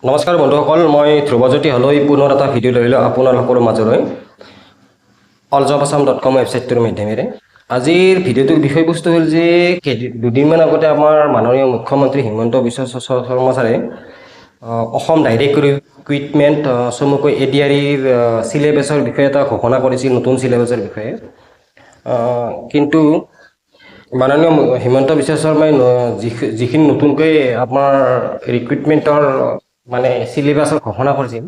নমস্কাৰ বন্ধুসকল, মই ধ্ৰুৱজ্যোতি হলৈ পুনৰ এটা ভিডিঅ' লৈ আপোনালোকৰ মাজলৈ aljobassam.com ৱেবছাইটটোৰ মাধ্যমেৰে। আজিৰ ভিডিঅ'টোৰ বিষয়বস্তু হ'ল যে দুদিনমান আগতে আমাৰ মাননীয় মুখ্যমন্ত্ৰী হিমন্ত বিশ্ব শৰ্মা ছাৰে অসম ডাইৰেক্ট ৰিক্ৰুইটমেণ্ট চমুকৈ ADREৰ চিলেবাছৰ বিষয়ে এটা ঘোষণা কৰিছিল, নতুন চিলেবাছৰ বিষয়ে। কিন্তু মাননীয় হিমন্ত বিশ্ব শৰ্মাই যিখিনি নতুনকৈ আপোনাৰ ৰিক্ৰুইটমেণ্টৰ মানে চিলেবাছৰ ঘোষণা কৰিছিল,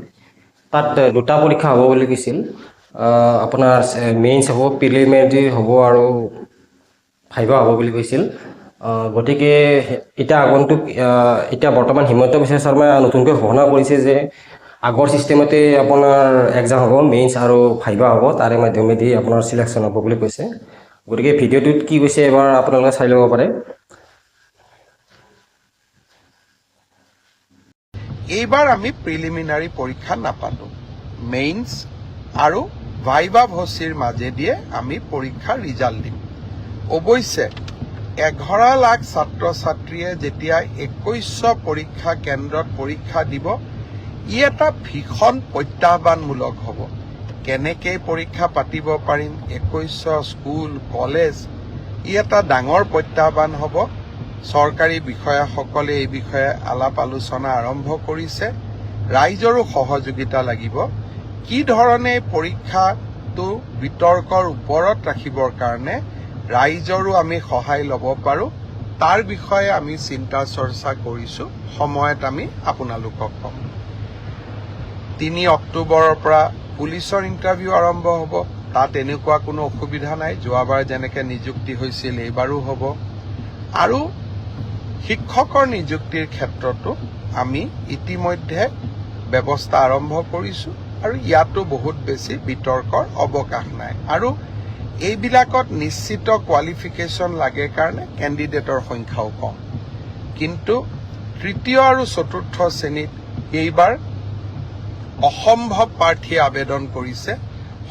তাত দুটা পৰীক্ষা হ'ব বুলি কৈছিল। আপোনাৰ মেইনছ হ'ব, প্ৰিলিমিনাৰী হ'ব আৰু ভাইভা হ'ব বুলি কৈছিল। গতিকে এতিয়া বৰ্তমান হিমন্ত বিশ্ব শৰ্মাই নতুনকৈ ঘোষণা কৰিছে যে আগৰ ছিষ্টেমতে আপোনাৰ এক্সাম হ'ব, মেইনছ আৰু ভাইভা হ'ব, তাৰে মাধ্যমেদি আপোনাৰ চিলেকশ্যন হ'ব বুলি কৈছে। গতিকে ভিডিঅ'টোত কি কৈছে এবাৰ আপোনালোকে চাই ল'ব পাৰে। এইবাৰ আমি প্ৰিলিমিনাৰী পৰীক্ষা নাপাতো, মেইনছ আৰু ভাইভা ভচিৰ মাজেদিয়ে আমি পৰীক্ষাৰ ৰিজাল্ট দিম। অৱশ্যে 11 লাখ ছাত্ৰ ছাত্ৰীয়ে যেতিয়া 2100 পৰীক্ষা কেন্দ্ৰত পৰীক্ষা দিব, ই এটা ভীষণ প্ৰত্যাহ্বানমূলক হ'ব। কেনেকৈ পৰীক্ষা পাতিব পাৰিম, 2100 স্কুল কলেজ, ই এটা ডাঙৰ প্ৰত্যাহ্বান হ'ব। চৰকাৰী বিষয়াসকলে এই বিষয়ে আলাপ আলোচনা আৰম্ভ কৰিছে। ৰাইজৰো সহযোগিতা লাগিব। কি ধৰণে পৰীক্ষাটো বিতৰ্কৰ ওপৰত ৰাখিবৰ কাৰণে ৰাইজৰো আমি সহায় ল'ব পাৰোঁ, তাৰ বিষয়ে আমি চিন্তা চৰ্চা কৰিছোঁ। সময়ত আমি আপোনালোকক ক'ম। 3 অক্টোবৰৰ পৰা পুলিচৰ ইণ্টাৰভিউ আৰম্ভ হ'ব। তাত এনেকুৱা কোনো অসুবিধা নাই, যোৱাবাৰ যেনেকৈ নিযুক্তি হৈছিল এইবাৰো হ'ব। আৰু শিক্ষকৰ নিযুক্তিৰ ক্ষেত্ৰতো আমি ইতিমধ্যে ব্যৱস্থা আৰম্ভ কৰিছোঁ আৰু ইয়াতো বহুত বেছি বিতৰ্কৰ অৱকাশ নাই। আৰু এইবিলাকত নিশ্চিত কোৱালিফিকেশ্যন লাগে কাৰণে কেণ্ডিডেটৰ সংখ্যাও কম। কিন্তু তৃতীয় আৰু চতুৰ্থ শ্ৰেণীত এইবাৰ অসম্ভৱ প্ৰাৰ্থীয়ে আবেদন কৰিছে।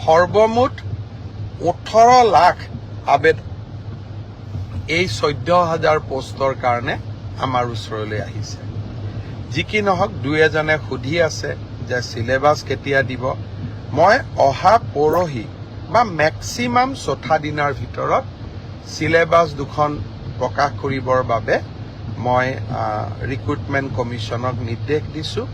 সৰ্বমুঠ 18 লাখ আবেদন এই 14,000 পোষ্টৰ কাৰণে আমাৰ ওচৰলৈ আহিছে। যি কি নহওক, দুই এজনে সুধি আছে যে চিলেবাছ কেতিয়া দিব। মই অহা পৰহি বা মেক্সিমাম 4 দিনৰ ভিতৰত চিলেবাছ দুখন প্ৰকাশ কৰিবৰ বাবে মই ৰিক্ৰুইটমেণ্ট কমিশ্যনক নিৰ্দেশ দিছোঁ।